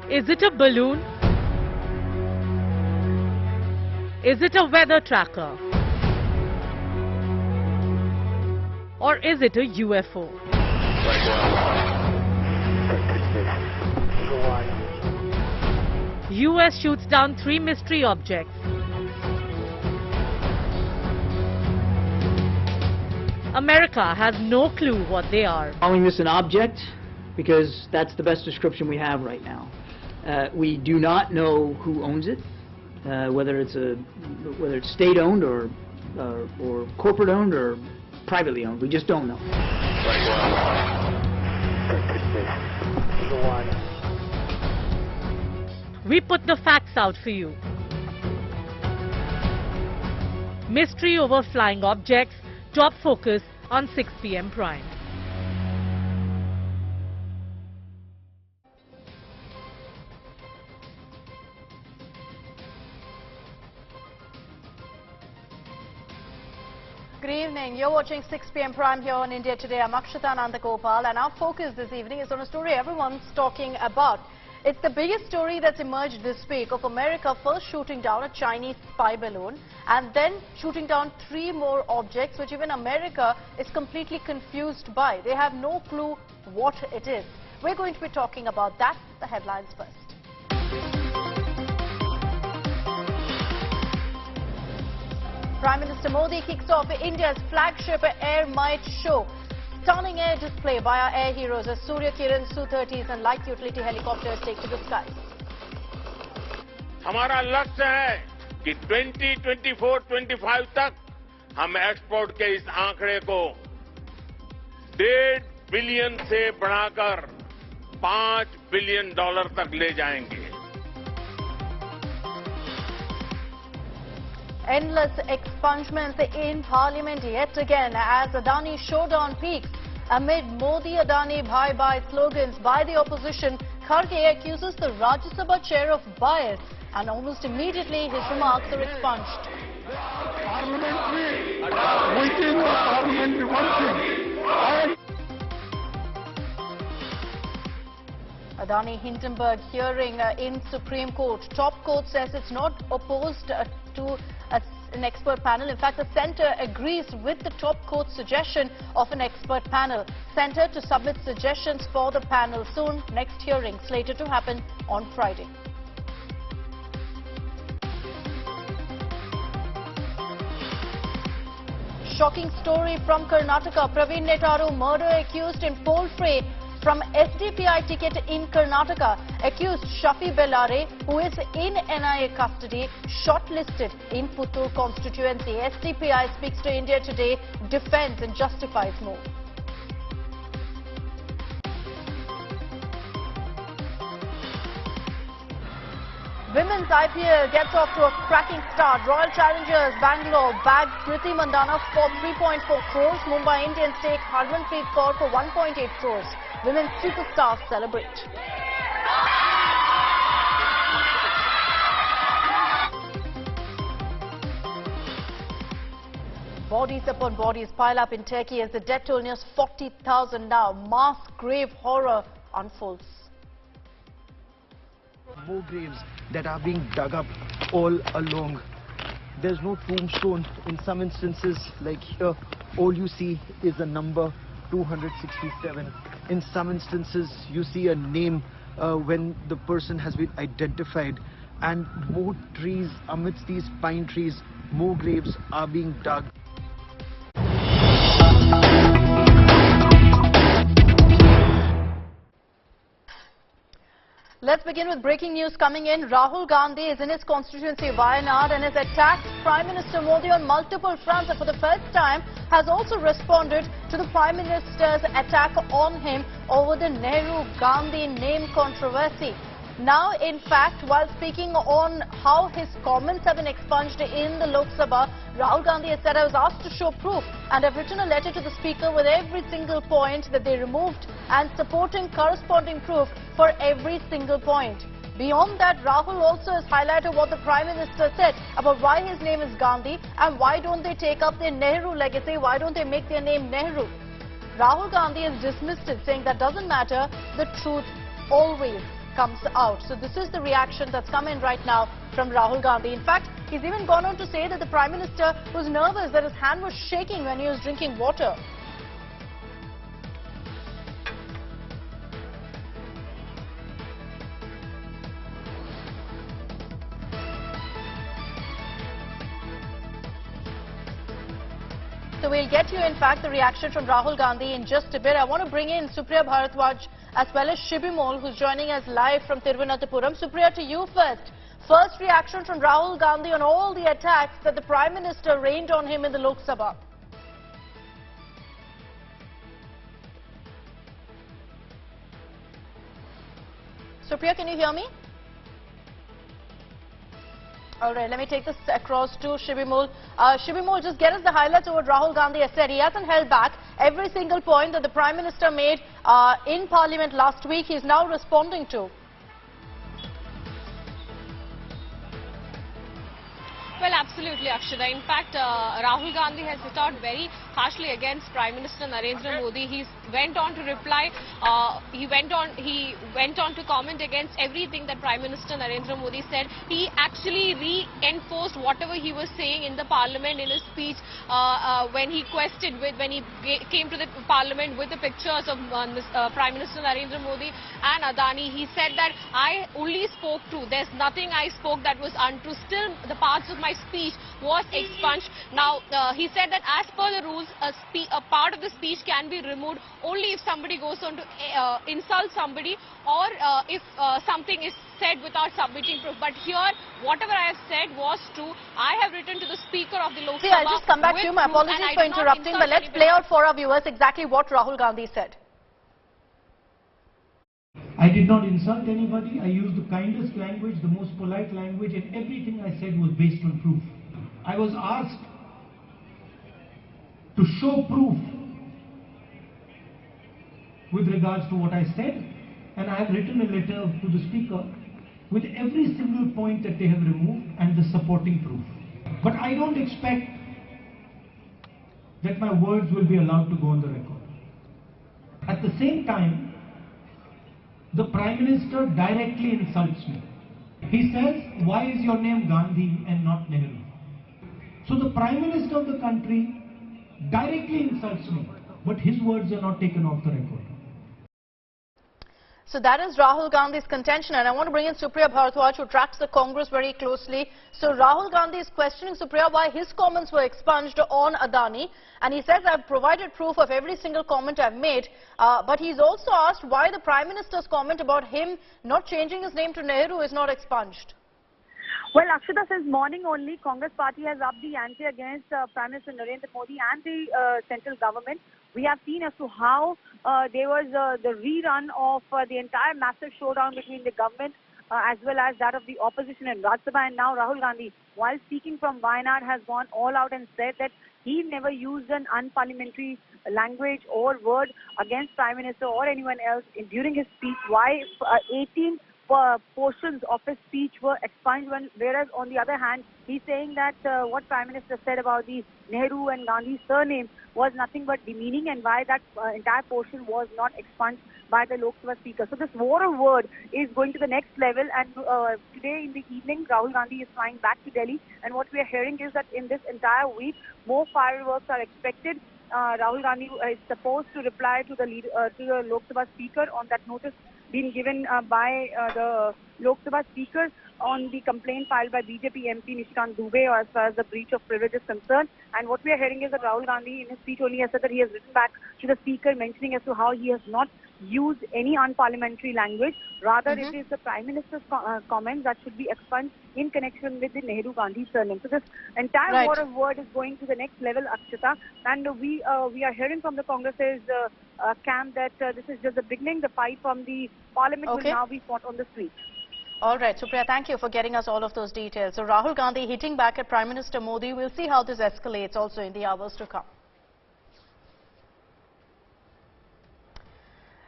Is it a balloon? Is it a weather tracker? Or is it a UFO? US shoots down 3 mystery objects. America has no clue what they are. Calling this an object because that's the best description we have right now. We do not know who owns it, whether it's state-owned or corporate-owned or privately owned. We just don't know. We put the facts out for you. Mystery over flying objects, top focus on 6 p.m. Prime. Good evening. You're watching 6 p.m. Prime here on India Today. I'm Akshita Nandgopal, and our focus this evening is on a story everyone's talking about. It's the biggest story that's emerged this week of America first shooting down a Chinese spy balloon and then shooting down 3 more objects which even America is completely confused by. They have no clue what it is. We're going to be talking about that. The headlines first. Prime Minister Modi kicks off India's flagship Air Might show. Stunning air display by our air heroes as Surya Kiran Su-30s and light utility helicopters take to the skies. हमारा लक्ष्य है कि 2024-25 तक हम export के इस आंकड़े को $1.5 बिलियन से बढ़ाकर $5 बिलियन तक ले जाएंगे. Endless expungements in Parliament yet again as Adani showdown peaks. Amid Modi-Adani bye-bye slogans by the opposition, Kharge accuses the Rajya Sabha chair of bias and almost immediately his remarks are expunged. Adani Hindenburg hearing in Supreme Court. Top court says it's not opposed to an expert panel. In fact, the centre agrees with the top court's suggestion of an expert panel. Centre to submit suggestions for the panel soon. Next hearing slated to happen on Friday. Shocking story from Karnataka. Praveen Netaru, murder accused in poll fray from SDPI ticket in Karnataka. Accused Shafi Bellare, who is in NIA custody, shortlisted in Puttur constituency. SDPI speaks to India Today, defends and justifies move. Women's IPL gets off to a cracking start. Royal Challengers Bangalore bagged Priti Mandana for 3.4 crores. Mumbai Indians take Harmanpreet Kaur for 1.8 crores. Women's superstars celebrate. Bodies upon bodies pile up in Turkey as the death toll nears 40,000 now. Mass grave horror unfolds. More graves that are being dug up all along. There's no tombstone. In some instances, like here, all you see is the number 267. In some instances, you see a name when the person has been identified. And more trees, amidst these pine trees, more graves are being dug. Let's begin with breaking news coming in. Rahul Gandhi is in his constituency Wayanad and has attacked Prime Minister Modi on multiple fronts, and for the first time has also responded to the Prime Minister's attack on him over the Nehru-Gandhi name controversy. Now, in fact, while speaking on how his comments have been expunged in the Lok Sabha, Rahul Gandhi has said, I was asked to show proof and I've written a letter to the Speaker with every single point that they removed and supporting corresponding proof for every single point. Beyond that, Rahul also has highlighted what the Prime Minister said about why his name is Gandhi and why don't they take up their Nehru legacy, why don't they make their name Nehru. Rahul Gandhi has dismissed it, saying that doesn't matter, the truth always comes out. So this is the reaction that's come in right now from Rahul Gandhi. In fact, he's even gone on to say that the Prime Minister was nervous, that his hand was shaking when he was drinking water. So we'll get you, in fact, the reaction from Rahul Gandhi in just a bit. I want to bring in Supriya Bharadwaj as well as Shibimol, who's joining us live from Thiruvananthapuram. Supriya, to you first. First reaction from Rahul Gandhi on all the attacks that the Prime Minister rained on him in the Lok Sabha. Supriya, can you hear me? All right, let me take this across to Shibimol. Shibimol, just get us the highlights of what Rahul Gandhi has said. He hasn't held back. Every single point that the Prime Minister made in Parliament last week, he's now responding to. Well, absolutely, Akshita. In fact, Rahul Gandhi has hit out very harshly against Prime Minister Narendra Modi. He went on to reply. He went on to comment against everything that Prime Minister Narendra Modi said. He actually reinforced whatever he was saying in the Parliament in his speech when he came to the Parliament with the pictures of Prime Minister Narendra Modi and Adani. He said that I only spoke true. There's nothing I spoke that was untrue. Still, the parts of my speech was expunged. Now, he said that as per the rules, a part of the speech can be removed only if somebody goes on to insult somebody or if something is said without submitting proof. But here, whatever I have said was true. I have written to the Speaker of the Lok Sabha. I'll just come back to you. My apologies for interrupting, but let's play out for our viewers exactly what Rahul Gandhi said. I did not insult anybody. I used the kindest language, the most polite language, and everything I said was based on proof. I was asked to show proof with regards to what I said, and I have written a letter to the Speaker with every single point that they have removed and the supporting proof. But I don't expect that my words will be allowed to go on the record. At the same time, the Prime Minister directly insults me. He says, why is your name Gandhi and not Nehru? So the Prime Minister of the country directly insults me, but his words are not taken off the record. So that is Rahul Gandhi's contention, and I want to bring in Supriya Bharadwaj, who tracks the Congress very closely. So Rahul Gandhi is questioning Supriya why his comments were expunged on Adani, and he says, I've provided proof of every single comment I've made, but he's also asked why the Prime Minister's comment about him not changing his name to Nehru is not expunged. Well, Akshita, since morning only, Congress party has upped the ante against Prime Minister Narendra Modi and the central government. We have seen as to how there was the rerun of the entire massive showdown between the government as well as that of the opposition in Rajya Sabha. And now Rahul Gandhi, while speaking from Wayanad, has gone all out and said that he never used an unparliamentary language or word against Prime Minister or anyone else during his speech. Why 18 portions of his speech were expunged, whereas on the other hand, he's saying that what Prime Minister said about the Nehru and Gandhi surname was nothing but demeaning, and why that entire portion was not expunged by the Lok Sabha Speaker. So this war of word is going to the next level, and today in the evening, Rahul Gandhi is flying back to Delhi, and what we are hearing is that in this entire week, more fireworks are expected. Rahul Gandhi is supposed to reply to the Lok Sabha Speaker on that notice being given by the Lok Sabha Speaker on the complaint filed by BJP MP Nishikant Dubey as far as the breach of privilege is concerned. And what we are hearing is that Rahul Gandhi in his speech only has said that he has written back to the Speaker mentioning as to how he has not used any unparliamentary language. Rather, it is the Prime Minister's comment that should be expunged in connection with the Nehru-Gandhi surname. So this entire war of word is going to the next level, Akshita. And we are hearing from the Congress's camp that this is just the beginning. The fight from the Parliament will now be fought on the streets. All right, Supriya, thank you for getting us all of those details. So Rahul Gandhi hitting back at Prime Minister Modi. We'll see how this escalates also in the hours to come.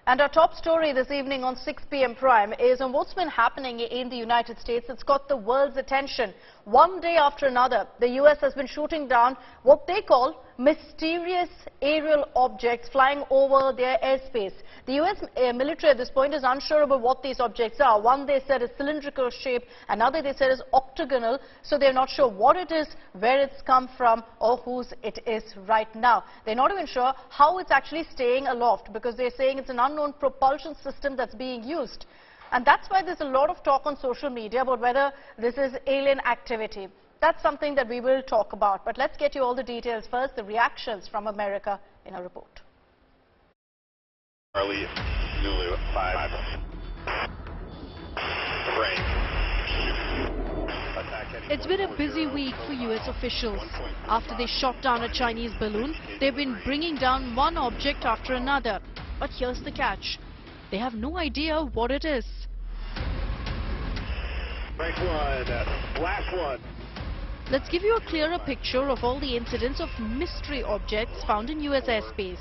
And our top story this evening on 6 p.m. Prime is on what's been happening in the United States. It's got the world's attention. One day after another, the US has been shooting down what they call mysterious aerial objects flying over their airspace. The US military at this point is unsure about what these objects are. One they said is cylindrical shape, another they said is octagonal, so they're not sure what it is, where it's come from or whose it is right now. They're not even sure how it's actually staying aloft because they're saying it's an unknown propulsion system that's being used. And that's why there's a lot of talk on social media about whether this is alien activity. That's something that we will talk about. But let's get you all the details first, the reactions from America in a report. Charlie, Zulu, 5. Frame. It's been a busy week for US officials. After they shot down a Chinese balloon, they've been bringing down one object after another. But here's the catch. They have no idea what it is. Next one, last one. Let's give you a clearer picture of all the incidents of mystery objects found in US airspace.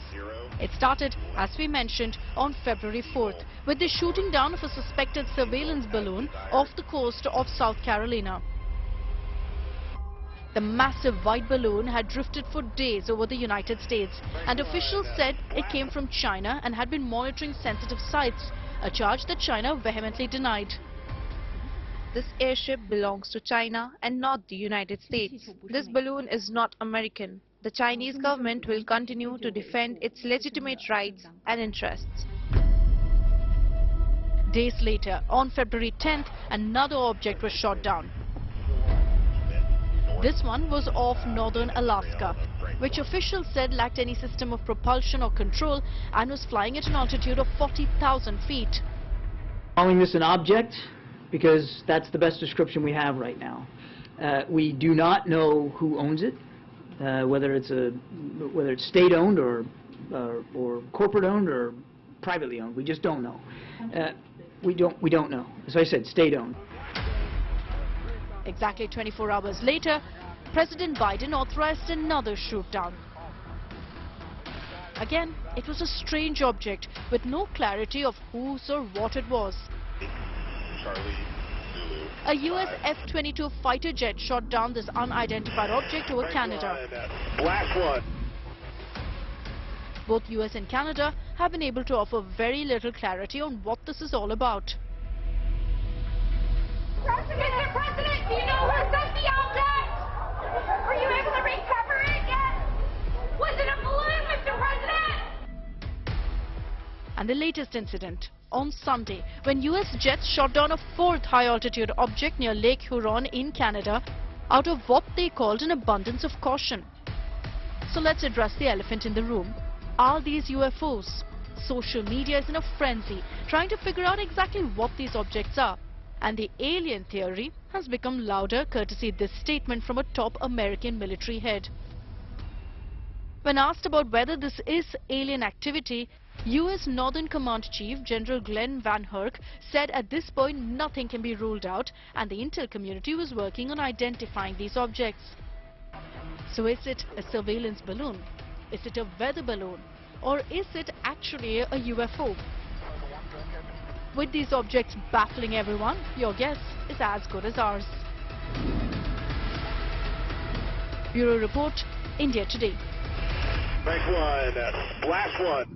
It started, as we mentioned, on February 4th with the shooting down of a suspected surveillance balloon off the coast of South Carolina. The massive white balloon had drifted for days over the United States, and officials said it came from China and had been monitoring sensitive sites, a charge that China vehemently denied. This airship belongs to China and not the United States. This balloon is not American. The Chinese government will continue to defend its legitimate rights and interests. Days later, on February 10th, another object was shot down. This one was off northern Alaska, which officials said lacked any system of propulsion or control and was flying at an altitude of 40,000 feet. Calling this an object because that's the best description we have right now. We do not know who owns it, whether it's state-owned or corporate-owned or privately owned. We just don't know. We don't know. As I said, state-owned. Exactly 24 hours later, President Biden authorized another shoot-down. Again, it was a strange object with no clarity of whose or what it was. Charlie, Zulu, A US F-22 fighter jet shot down this unidentified object over Canada. last one. Both US and Canada have been able to offer very little clarity on what this is all about. Mr. President, do you know who sent the object? Were you able to recover it yet? Was it a balloon, Mr. President? And the latest incident on Sunday, when US jets shot down a fourth high-altitude object near Lake Huron in Canada out of what they called an abundance of caution. So let's address the elephant in the room. Are these UFOs? Social media is in a frenzy, trying to figure out exactly what these objects are. And the alien theory has become louder courtesy this statement from a top American military head. When asked about whether this is alien activity, US Northern Command Chief General Glenn Van Herk said at this point nothing can be ruled out and the intel community was working on identifying these objects. So is it a surveillance balloon? Is it a weather balloon? Or is it actually a UFO? With these objects baffling everyone, your guess is as good as ours. Bureau Report, India Today. Next one, last one.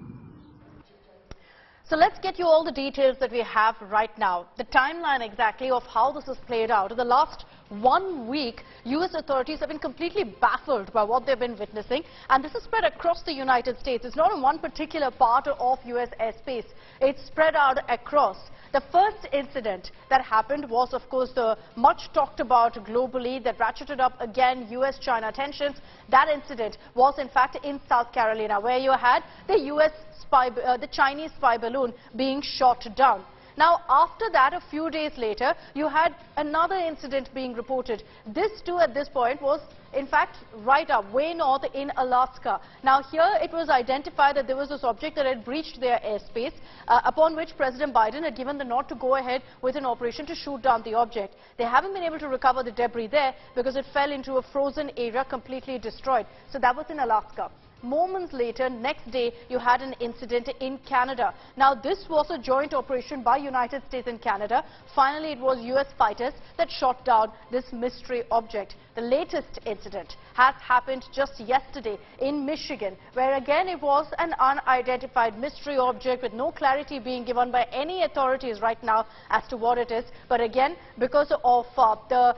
So let's get you all the details that we have right now. The timeline exactly of how this has played out. In the last 1 week, US authorities have been completely baffled by what they've been witnessing, and this is spread across the United States. It's not in one particular part of US airspace. It's spread out across. The first incident that happened was, of course, the much talked about globally that ratcheted up again US-China tensions. That incident was, in fact, in South Carolina, where you had the Chinese spy balloon being shot down. Now, after that, a few days later, you had another incident being reported. This too, at this point, was in fact right up, way north in Alaska. Now, here it was identified that there was this object that had breached their airspace, upon which President Biden had given the nod to go ahead with an operation to shoot down the object. They haven't been able to recover the debris there because it fell into a frozen area, completely destroyed. So that was in Alaska. Moments later, next day, you had an incident in Canada. Now, this was a joint operation by United States and Canada. Finally, it was US fighters that shot down this mystery object. The latest incident has happened just yesterday in Michigan, where again it was an unidentified mystery object with no clarity being given by any authorities right now as to what it is. But again, because of the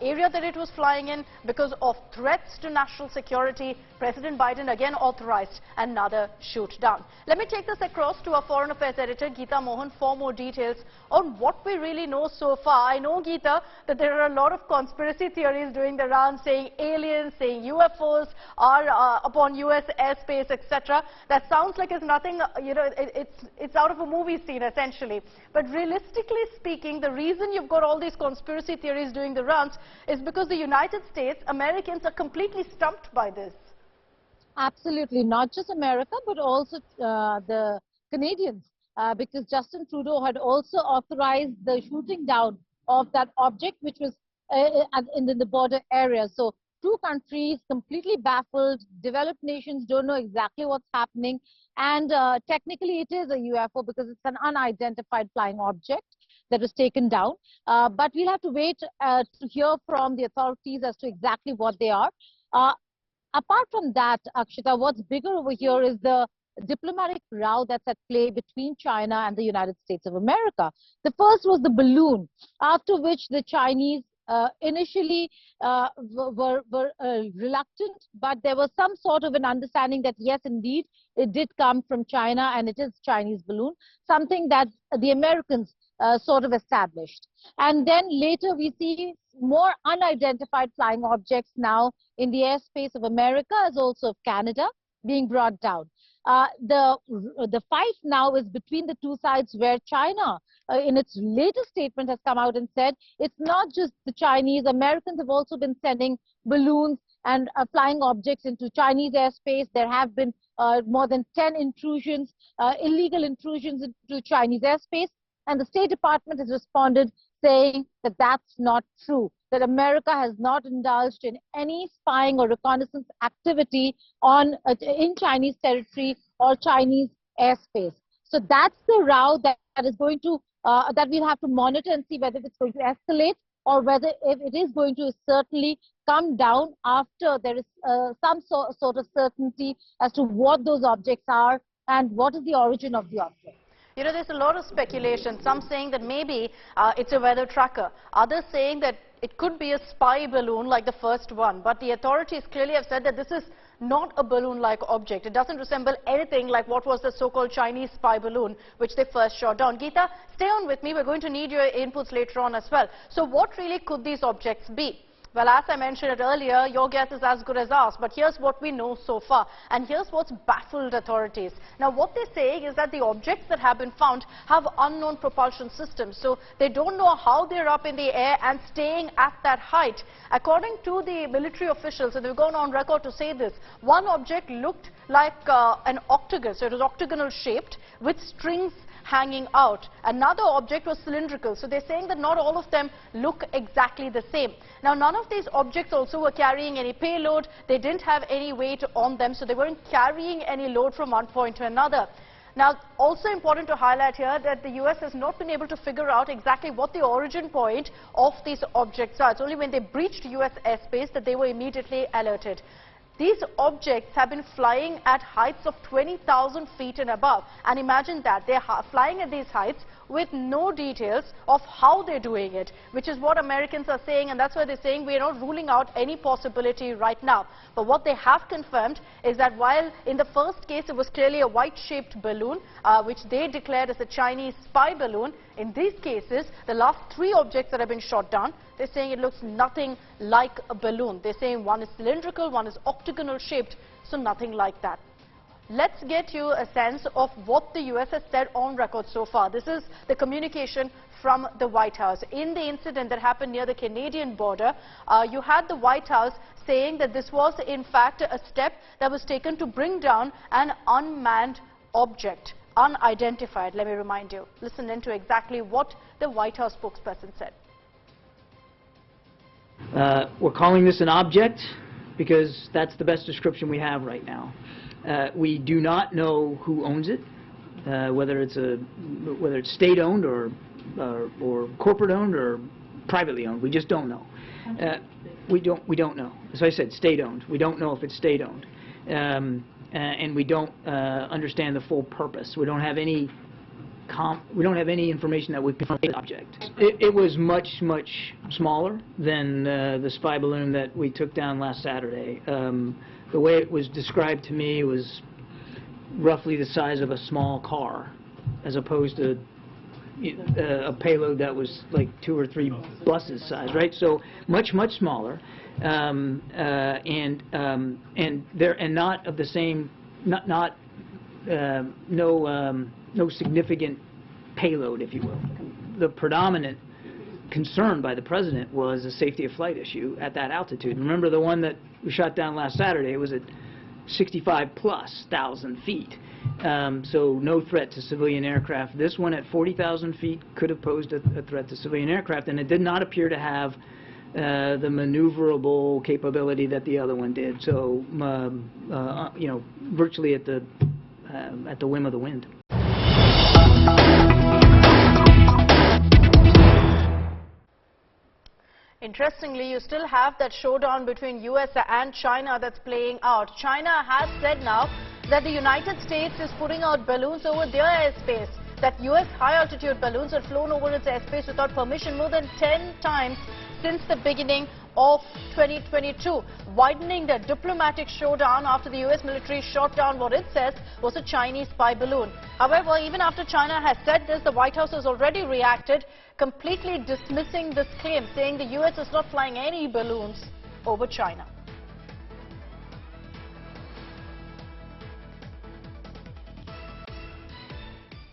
area that it was flying in, because of threats to national security, President Biden again authorized another shoot down. Let me take this across to our Foreign Affairs editor, Geeta Mohan, for more details on what we really know so far. I know, Geeta, that there are a lot of conspiracy theories doing the round, saying aliens, saying UFOs are upon U.S. airspace, etc. That sounds like it's nothing, it's out of a movie scene, essentially. But realistically speaking, the reason you've got all these conspiracy theories doing the rounds is because the United States, Americans are completely stumped by this. Absolutely, not just America, but also the Canadians, because Justin Trudeau had also authorized the shooting down of that object, which was in the border area. So two countries completely baffled, developed nations don't know exactly what's happening, and technically it is a UFO because it's an unidentified flying object that was taken down. But we'll have to wait to hear from the authorities as to exactly what they are. Apart from that, Akshita, what's bigger over here is the diplomatic row that's at play between China and the United States of America. The first was the balloon, after which the Chinese initially were reluctant, but there was some sort of an understanding that yes, indeed, it did come from China and it is Chinese balloon, something that the Americans sort of established. And then later we see more unidentified flying objects now in the airspace of America as also of Canada being brought down. The fight now is between the two sides, where China, in its latest statement, has come out and said it's not just the Chinese. Americans have also been sending balloons and flying objects into Chinese airspace. There have been more than 10 intrusions, illegal intrusions into Chinese airspace. And the State Department has responded saying that that's not true, that America has not indulged in any spying or reconnaissance activity in Chinese territory or Chinese airspace. So that's the row that is going to, that we'll have to monitor and see whether it's going to escalate or whether if it is going to certainly come down after there is some sort of certainty as to what those objects are and what is the origin of the object. You know, there's a lot of speculation, some saying that maybe it's a weather tracker, others saying that it could be a spy balloon like the first one. But the authorities clearly have said that this is not a balloon-like object. It doesn't resemble anything like what was the so-called Chinese spy balloon, which they first shot down. Geeta, stay on with me. We're going to need your inputs later on as well. So what really could these objects be? Well, as I mentioned it earlier, your guess is as good as ours. But here's what we know so far. And here's what's baffled authorities. Now, what they're saying is that the objects that have been found have unknown propulsion systems. So they don't know how they're up in the air and staying at that height. According to the military officials, and they've gone on record to say this, one object looked like an octagon. So it was octagonal shaped with strings hanging out. Another object was cylindrical. So they're saying that not all of them look exactly the same. Now, none of these objects also were carrying any payload. They didn't have any weight on them, so they weren't carrying any load from one point to another. Now, also important to highlight here that the US has not been able to figure out exactly what the origin point of these objects are. It's only when they breached US airspace that they were immediately alerted. These objects have been flying at heights of 20,000 feet and above. And imagine that, they're flying at these heights with no details of how they're doing it, which is what Americans are saying, and that's why they're saying we're not ruling out any possibility right now. But what they have confirmed is that while in the first case it was clearly a white-shaped balloon, which they declared as a Chinese spy balloon, in these cases, the last three objects that have been shot down, they're saying it looks nothing like a balloon. They're saying one is cylindrical, one is octagonal shaped, so nothing like that. Let's get you a sense of what the US has said on record so far. This is the communication from the White House. In the incident that happened near the Canadian border, you had the White House saying that this was in fact a step that was taken to bring down an unmanned object, unidentified, let me remind you. Listen in to exactly what the White House spokesperson said. We're calling this an object because that's the best description we have right now. We do not know who owns it, whether it's state-owned or corporate-owned or privately owned. We just don't know. We don't know. As I said, state-owned. We don't know if it's state-owned, and we don't understand the full purpose. We don't have any information that would confirm the object. It was much smaller than the spy balloon that we took down last Saturday. The way it was described to me was roughly the size of a small car, as opposed to a payload that was like 2 or 3 buses size, right? So much smaller, and not of the same, no significant payload, if you will. The predominant concern by the president was a safety of flight issue at that altitude. Remember the one that we shot down last Saturday? It was at 65,000+ feet. So no threat to civilian aircraft. This one at 40,000 feet could have posed a threat to civilian aircraft, and it did not appear to have the maneuverable capability that the other one did. So, you know, virtually at the whim of the wind. Interestingly, you still have that showdown between US and China that's playing out. China has said now that the United States is putting out balloons over their airspace. That US high-altitude balloons have flown over its airspace without permission more than 10 times since the beginning of 2022, widening the diplomatic showdown after the US military shot down what it says was a Chinese spy balloon. However, even after China has said this, the White House has already reacted, completely dismissing this claim, saying the US is not flying any balloons over China.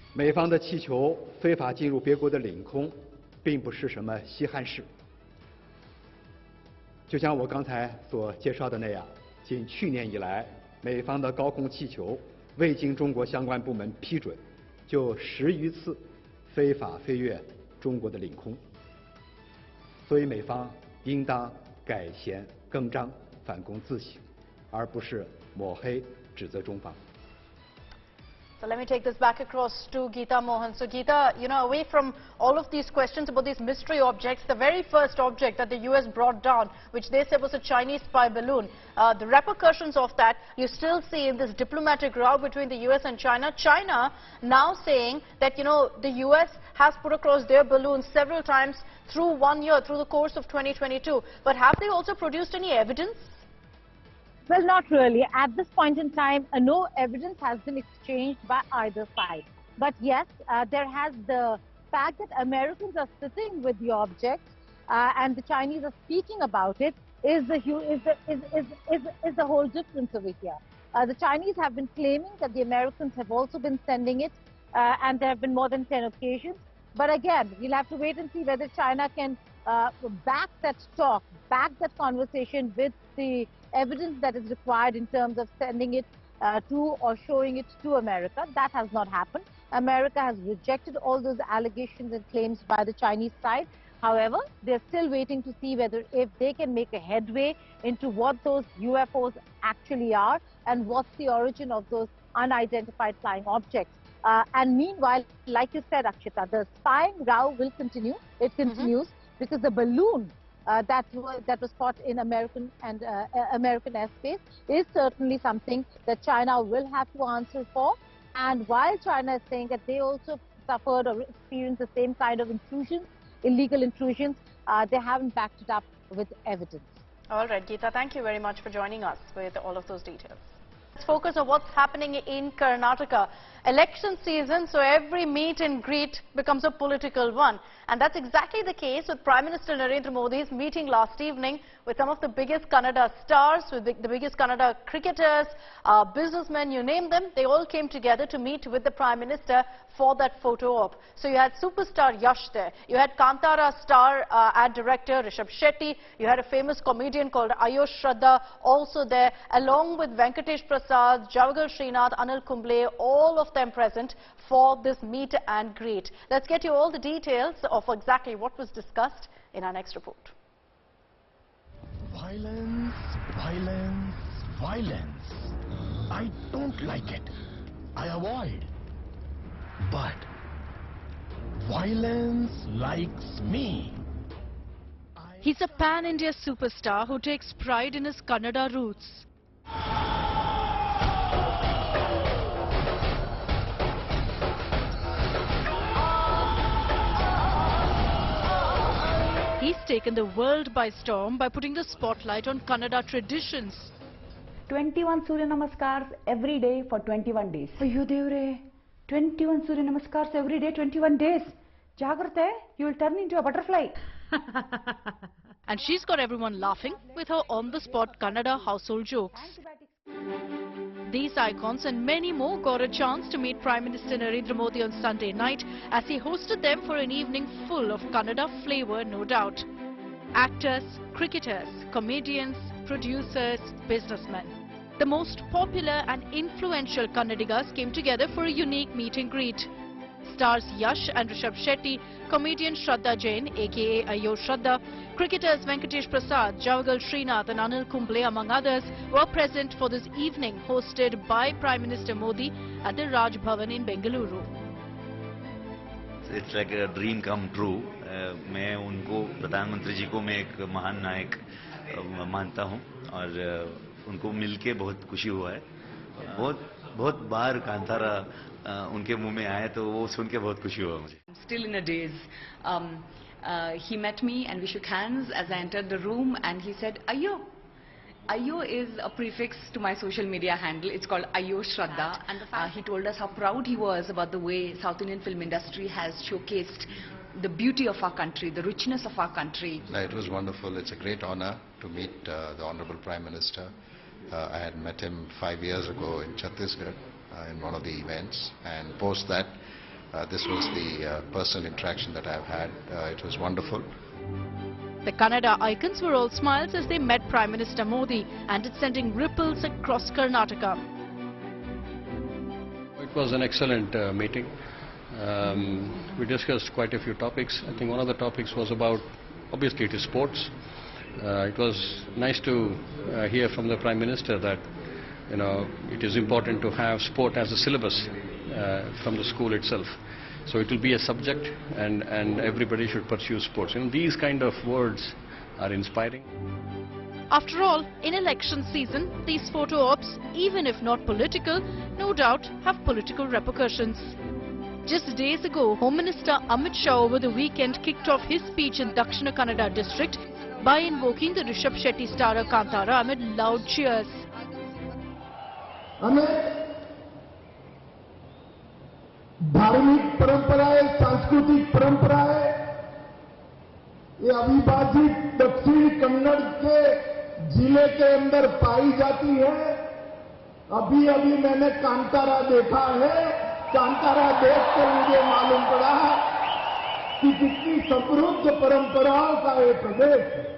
"美方的气球非法进入别国的领空，并不是什么稀罕事。就像我刚才所介绍的那样，仅去年以来，美方的高空气球未经中国相关部门批准，就10余次非法飞越中国的领空。所以美方应当改弦更张，反躬自省，而不是抹黑指责中方。" So let me take this back across to Geeta Mohan. So Geeta, you know, away from all of these questions about these mystery objects, the very first object that the US brought down, which they said was a Chinese spy balloon, the repercussions of that you still see in this diplomatic row between the US and China. China now saying that, you know, the US has put across their balloons several times through 1 year, through the course of 2022. But have they also produced any evidence? Well, not really. At this point in time, no evidence has been exchanged by either side. But yes, there has the fact that Americans are sitting with the object and the Chinese are speaking about it is the whole difference over here. The Chinese have been claiming that the Americans have also been sending it, and there have been more than 10 occasions. But again, we'll have to wait and see whether China can back that talk, back that conversation with the evidence that is required in terms of sending it to or showing it to America. That has not happened. America has rejected all those allegations and claims by the Chinese side. However, they're still waiting to see whether if they can make a headway into what those UFOs actually are and what's the origin of those unidentified flying objects. And meanwhile, like you said, Akshita, the spying row will continue. It continues because the balloon that was caught in American airspace is certainly something that China will have to answer for. And while China is saying that they also suffered or experienced the same kind of intrusions, illegal intrusions, they haven't backed it up with evidence. All right, Geeta, thank you very much for joining us with all of those details. Let's focus on what's happening in Karnataka. Election season, so every meet and greet becomes a political one. And that's exactly the case with Prime Minister Narendra Modi's meeting last evening with some of the biggest Kannada stars, with the biggest Kannada cricketers, businessmen, you name them. They all came together to meet with the Prime Minister for that photo op. So you had superstar Yash there. You had Kantara star ad director Rishabh Shetty. You had a famous comedian called Ayush Shraddha also there, along with Venkatesh Prasad, Javagal Srinath, Anil Kumble, all of them present for this meet and greet. Let's get you all the details of exactly what was discussed in our next report. Violence, violence, violence. I don't like it. I avoid. But violence likes me. He's a pan-India superstar who takes pride in his Kannada roots. He's taken the world by storm by putting the spotlight on Kannada traditions. 21 Surya Namaskars every day for 21 days. Ayyo devre, 21 Surya Namaskars every day, 21 days. Jagrate, you will turn into a butterfly. And she's got everyone laughing with her on-the-spot Kannada household jokes. These icons and many more got a chance to meet Prime Minister Narendra Modi on Sunday night as he hosted them for an evening full of Kannada flavour, no doubt. Actors, cricketers, comedians, producers, businessmen. The most popular and influential Kannadigas came together for a unique meet and greet. Stars Yash and Rishabh Shetty, comedian Shraddha Jain aka Ayyo Shraddha, cricketers Venkatesh Prasad, Javagal Srinath and Anil Kumble among others were present for this evening hosted by Prime Minister Modi at the Raj Bhavan in Bengaluru. It's like a dream come true. मैं उनको प्रधानमंत्री जी को मैं एक महान नायक मानता हूँ और उनको मिलके बहुत खुशी हुआ है. बहुत बार कांतारा उनके मुंह में आया तो वो सुन के बहुत खुशी हुआ मुझे. Still in a daze. He met me and we shook hands as I entered the room and he said, Ayyo. Ayyo is a prefix to my social media handle. It's called Ayyo Shraddha. And he told us how proud he was about the way South Indian film industry has showcased the beauty of our country, the richness of our country. It was wonderful. It's a great honor to meet the Honorable Prime Minister. I had met him 5 years ago in Chhattisgarh in one of the events, and post that this was the personal interaction that I've had. It was wonderful. The Kannada icons were all smiles as they met Prime Minister Modi, and it's sending ripples across Karnataka. It was an excellent meeting. We discussed quite a few topics. I think one of the topics was about, obviously it is sports. It was nice to hear from the Prime Minister that it is important to have sport as a syllabus from the school itself. So it will be a subject and everybody should pursue sports. These kind of words are inspiring. After all, in election season, these photo ops, even if not political, no doubt have political repercussions. Just days ago, Home Minister Amit Shah over the weekend kicked off his speech in Dakshina Kannada district by invoking the Rishabh Shetty starrer Kantara amid loud cheers. धार्मिक परंपराएं, सांस्कृतिक परंपराएं, ये अविभाजित दक्षिण कन्नड़ के जिले के अंदर पाई जाती है. अभी अभी मैंने कांतारा देखा है. कांतारा देख कर मुझे मालूम पड़ा कि कितनी समृद्ध परंपराओं का ये प्रदेश है.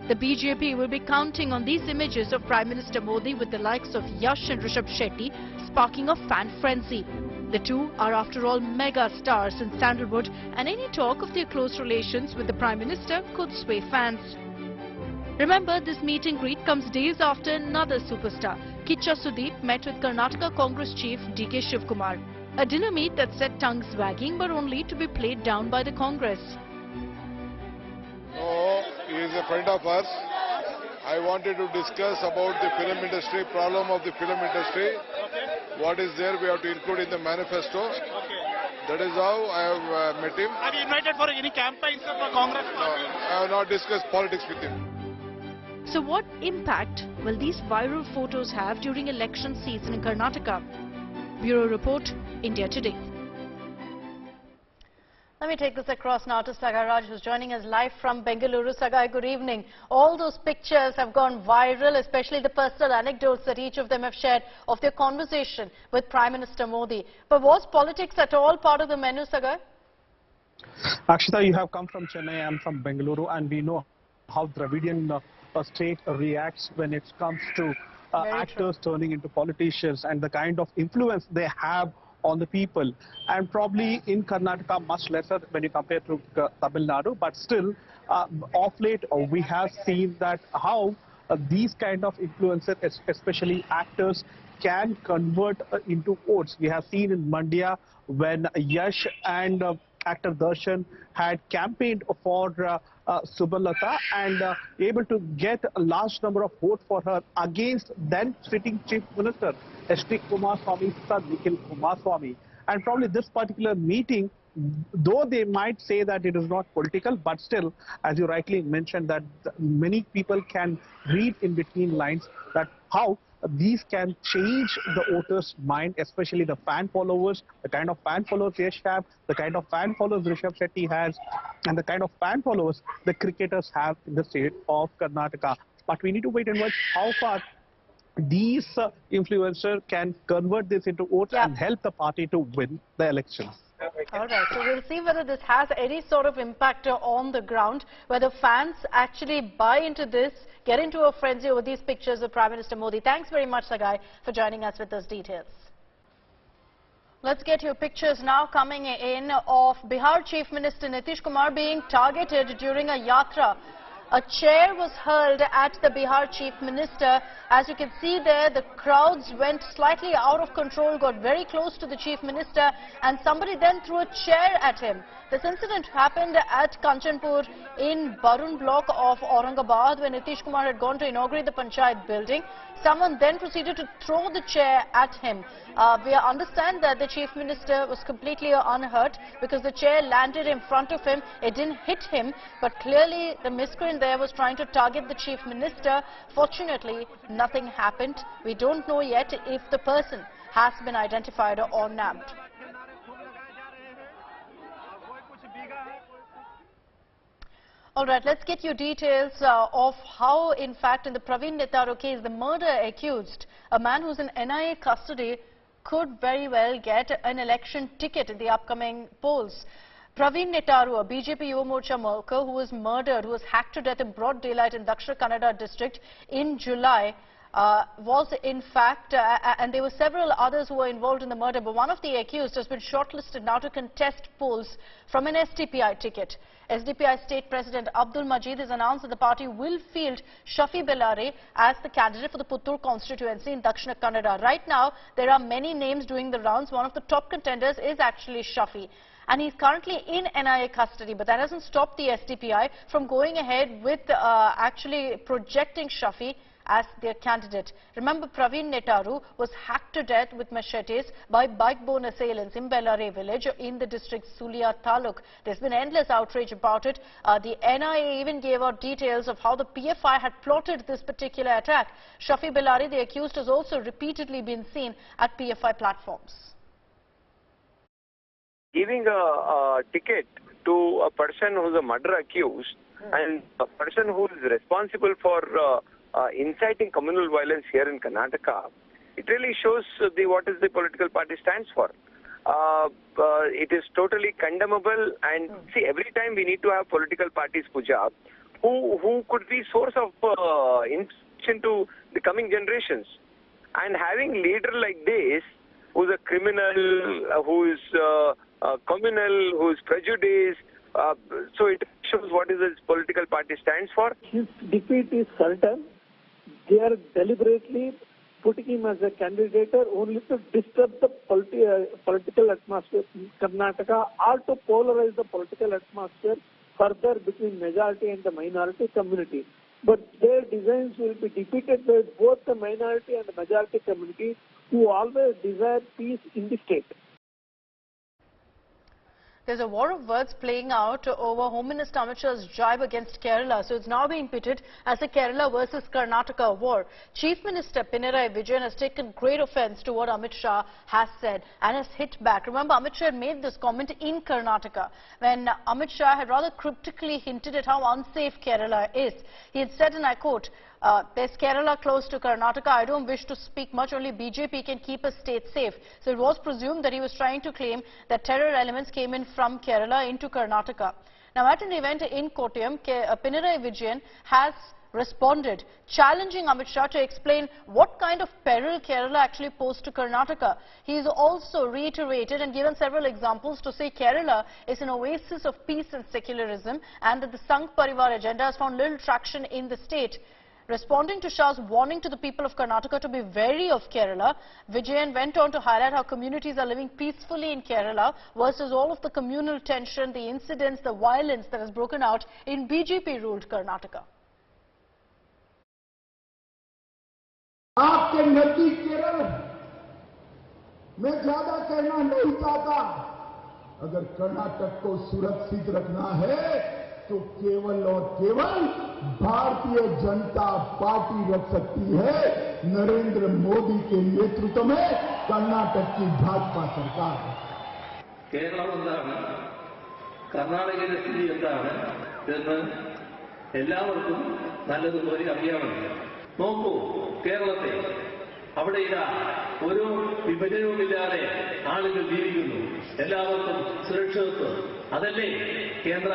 The BJP will be counting on these images of Prime Minister Modi with the likes of Yash and Rishabh Shetty sparking a fan frenzy. The two are after all mega stars in Sandalwood, and any talk of their close relations with the Prime Minister could sway fans. Remember, this meet and greet comes days after another superstar, Kicha Sudeep, met with Karnataka Congress chief DK Shivkumar. A dinner meet that set tongues wagging but only to be played down by the Congress. No, he is a friend of ours. I wanted to discuss about the film industry, problem of the film industry. What is there we have to include in the manifesto. That is how I have met him. Have you invited for any campaigns for Congress? No, I have not discussed politics with him. So what impact will these viral photos have during election season in Karnataka? Bureau Report, India Today. Let me take this across now to Sagai Raj, who's joining us live from Bengaluru. Sagai, good evening. All those pictures have gone viral, especially the personal anecdotes that each of them have shared of their conversation with Prime Minister Modi. But was politics at all part of the menu, Sagai? Akshita, you have come from Chennai, I'm from Bengaluru, and we know how Dravidian state reacts when it comes to actors turning into politicians and the kind of influence they have on the people, and probably in Karnataka much lesser when you compare to Tamil Nadu, but still of late we have seen that how these kind of influencers, especially actors, can convert into votes. We have seen in Mandya when Yash and actor Darshan had campaigned for Subrlata and able to get a large number of votes for her against then sitting Chief Minister S.D. Kumaraswamy's son Nikhil Kumaraswamy. And probably this particular meeting, though they might say that it is not political, but still, as you rightly mentioned, that many people can read in between lines that how these can change the voters' mind, especially the fan followers, the kind of fan followers Yash have, the kind of fan followers Rishabh Shetty has, and the kind of fan followers the cricketers have in the state of Karnataka. But we need to wait and watch how far these influencers can convert this into votes and help the party to win the elections. All right, so we'll see whether this has any sort of impact on the ground, whether fans actually buy into this, get into a frenzy over these pictures of Prime Minister Modi. Thanks very much, Sagai, for joining us with those details. Let's get your pictures now coming in of Bihar Chief Minister Nitish Kumar being targeted during a yatra. A chair was hurled at the Bihar Chief Minister. As you can see there, the crowds went slightly out of control, got very close to the Chief Minister, and somebody then threw a chair at him. This incident happened at Kanchanpur in Barun block of Aurangabad when Nitish Kumar had gone to inaugurate the Panchayat building. Someone then proceeded to throw the chair at him. We understand that the Chief Minister was completely unhurt because the chair landed in front of him. It didn't hit him, but clearly the miscreant there was trying to target the Chief Minister. Fortunately, nothing happened. We don't know yet if the person has been identified or nabbed. All right, let's get you details of how, in fact, in the Praveen Netaru case, the murder accused, a man who's in NIA custody, could very well get an election ticket in the upcoming polls. Praveen Netaru, a BJP Yuva Morcha worker who was murdered, who was hacked to death in broad daylight in Dakshina Kannada district in July, was in fact, and there were several others who were involved in the murder, but one of the accused has been shortlisted now to contest polls from an SDPI ticket. SDPI State President Abdul Majid has announced that the party will field Shafi Bellare as the candidate for the Puttur constituency in Dakshina Kannada. Right now, there are many names doing the rounds. One of the top contenders is actually Shafi. And he's currently in NIA custody, but that hasn't stopped the SDPI from going ahead with actually projecting Shafi as their candidate. Remember, Praveen Netaru was hacked to death with machetes by bike-borne assailants in Bellare village in the district's Sulia Taluk. There's been endless outrage about it. The NIA even gave out details of how the PFI had plotted this particular attack. Shafi Bellare, the accused, has also repeatedly been seen at PFI platforms. Giving a ticket to a person who's a murder accused and a person who is responsible for inciting communal violence here in Karnataka, it really shows what is the political party stands for. It is totally condemnable, and see, every time we need to have political parties, Puja, who could be source of inspiration to the coming generations. And having leader like this, who's a criminal, who is communal, who is prejudiced, so it shows what is his political party stands for. His defeat is certain. They are deliberately putting him as a candidate only to disturb the political atmosphere in Karnataka, or to polarize the political atmosphere further between majority and the minority community. But their designs will be defeated by both the minority and the majority community, who always desire peace in the state. There's a war of words playing out over Home Minister Amit Shah's jibe against Kerala. So it's now being pitted as a Kerala versus Karnataka war. Chief Minister Pinarayi Vijayan has taken great offence to what Amit Shah has said and has hit back. Remember, Amit Shah had made this comment in Karnataka when Amit Shah had rather cryptically hinted at how unsafe Kerala is. He had said, and I quote, there's Kerala close to Karnataka. I don't wish to speak much. Only BJP can keep a state safe. So it was presumed that he was trying to claim that terror elements came in from Kerala into Karnataka. Now, at an event in Kottayam, Pinarayi Vijayan has responded, challenging Amit Shah to explain what kind of peril Kerala actually posed to Karnataka. He's also reiterated and given several examples to say Kerala is an oasis of peace and secularism, and that the Sangh Parivar agenda has found little traction in the state. Responding to Shah's warning to the people of Karnataka to be wary of Kerala, Vijayan went on to highlight how communities are living peacefully in Kerala versus all of the communal tension, the incidents, the violence that has broken out in BJP-ruled Karnataka. आपके नजदीक केरल मैं ज्यादा कहना नहीं चाहता अगर कर्नाटक को सुरक्षित रखना है तो केवल और केवल भारतीय जनता पार्टी रख सकती है नरेंद्र मोदी के नेतृत्व में कर्नाटक की भाजपा सरकार കേരളം എന്താണ് കർണാടകയിലെ സ്ഥിതി എന്താണ് എന്ന് എല്ലാവർക്കും നല്ലതുപോലെ അറിയാമല്ലോ നോക്കൂ കേരളത്തെ അവിടെ ഇതാ ഒരു വിഭജനവുമില്ലാതെ ആളുകൾ ജീവിക്കുന്നു എല്ലാവർക്കും സുരക്ഷിതത്വം അതല്ലേ കേന്ദ്ര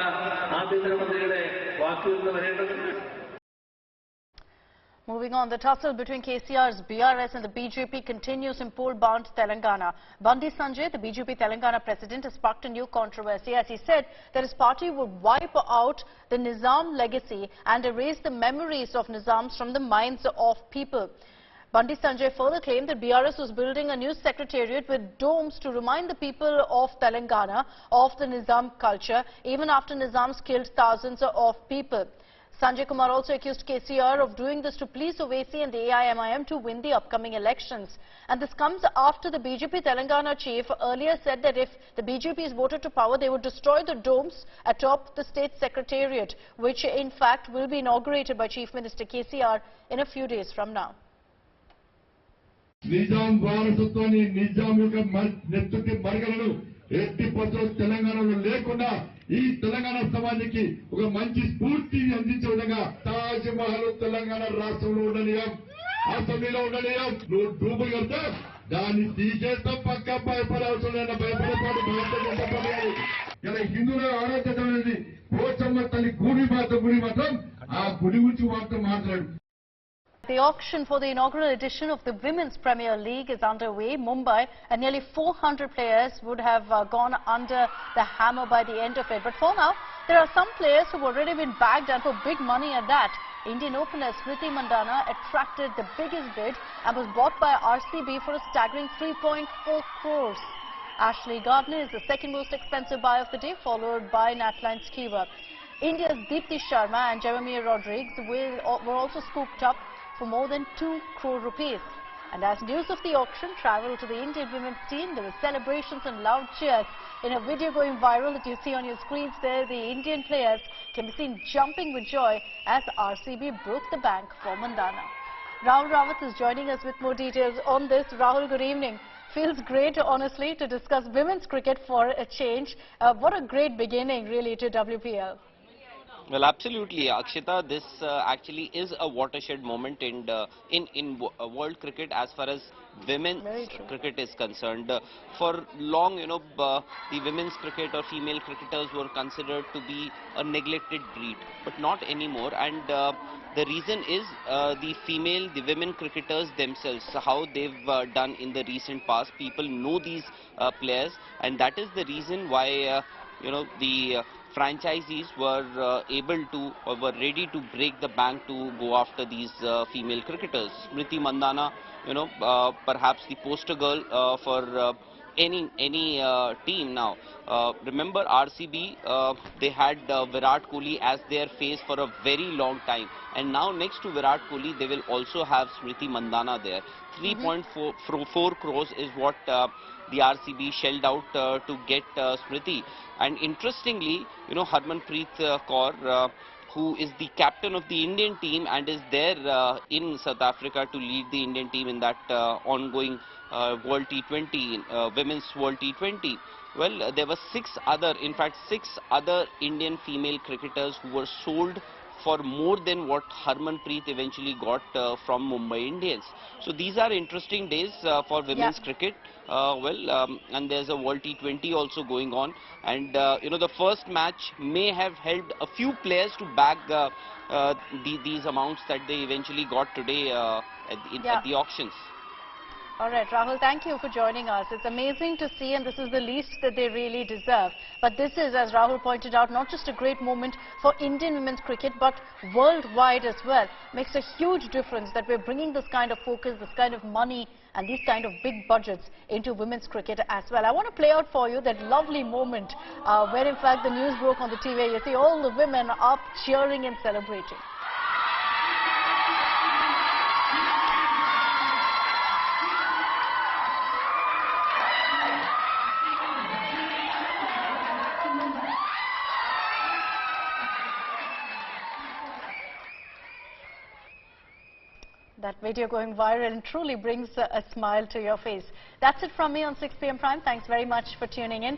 ആഭ്യന്തരമന്ത്രിയുടെ വാക്കുകളിൽ നിന്ന് വരേണ്ടത്. Moving on, the tussle between KCR's BRS and the BJP continues in poll-bound Telangana. Bandi Sanjay, the BJP Telangana president, has sparked a new controversy as he said that his party would wipe out the Nizam legacy and erase the memories of Nizams from the minds of people. Bandi Sanjay further claimed that BRS was building a new secretariat with domes to remind the people of Telangana of the Nizam culture, even after Nizams killed thousands of people. Sanjay Kumar also accused KCR of doing this to please Owaisi and the AIMIM to win the upcoming elections. And this comes after the BJP Telangana chief earlier said that if the BJP is voted to power, they would destroy the domes atop the state secretariat, which in fact will be inaugurated by Chief Minister KCR in a few days from now. Nizam వారసత్వాన్ని నిజాం యొక్క నెత్తుటి మరగలను ఎట్టి పరిస్థితుల్లో తెలంగాణలో లేకుండా ఈ తెలంగాణ సమాజానికి ఒక మంచి స్ఫూర్తిని అందించే విధంగా తాజ్ మహల్ తెలంగాణ రాష్ట్రంలో ఉండనియం అసెంబ్లీలో ఉండనియం నువ్వు డూబులు కడితే దాన్ని తీసేస్తాం పక్క భయపడాల్సిన భయపడేపాటు భారతీయ జనతా పార్టీ ఇలా హిందువుల ఆరాధన అనేది పోచమ్మ తల్లి గుడి మాత్రం ఆ గుడి గురించి మాత్రం మాట్లాడు. The auction for the inaugural edition of the Women's Premier League is underway. Mumbai and nearly 400 players would have gone under the hammer by the end of it. But for now, there are some players who have already been bagged and for big money at that. Indian opener Smriti Mandhana attracted the biggest bid and was bought by RCB for a staggering 3.4 crores. Ashley Gardner is the second most expensive buy of the day, followed by Natline Skiver. India's Deepti Sharma and Jeremy Rodriguez were also scooped up for more than 2 crore rupees. And as news of the auction travelled to the Indian women's team, there were celebrations and loud cheers. In a video going viral that you see on your screens there, the Indian players can be seen jumping with joy as RCB broke the bank for Mandhana. Rahul Rawat is joining us with more details on this. Rahul, good evening. Feels great, honestly, to discuss women's cricket for a change. What a great beginning, really, to WPL. Well, absolutely, Akshita. This actually is a watershed moment in world cricket as far as women's cricket is concerned. For long, the women's cricket or female cricketers were considered to be a neglected breed, but not anymore. And the reason is the women cricketers themselves, how they've done in the recent past. People know these players, and that is the reason why the franchisees were were ready to break the bank to go after these female cricketers. Smriti Mandhana, perhaps the poster girl for any team now. Remember RCB, they had Virat Kohli as their face for a very long time, and now next to Virat Kohli they will also have Smriti Mandhana there. 3.4 crores is what the RCB shelled out to get Smriti. And interestingly, Harmanpreet Kaur, who is the captain of the Indian team and is there in South Africa to lead the Indian team in that ongoing World T20, Women's World T20. Well, there were six other Indian female cricketers who were sold for more than what Harmanpreet eventually got from Mumbai Indians. So these are interesting days for women's cricket. And there's a World T20 also going on, and the first match may have helped a few players to bag these amounts that they eventually got today at the auctions. All right, Rahul, thank you for joining us. It's amazing to see, and this is the least that they really deserve. But this is, as Rahul pointed out, not just a great moment for Indian women's cricket, but worldwide as well. Makes a huge difference that we're bringing this kind of focus, this kind of money, and these kind of big budgets into women's cricket as well. I want to play out for you that lovely moment where, in fact, the news broke on the TV. You see all the women up cheering and celebrating. That video going viral and truly brings a smile to your face. That's it from me on 6 p.m. Prime. Thanks very much for tuning in.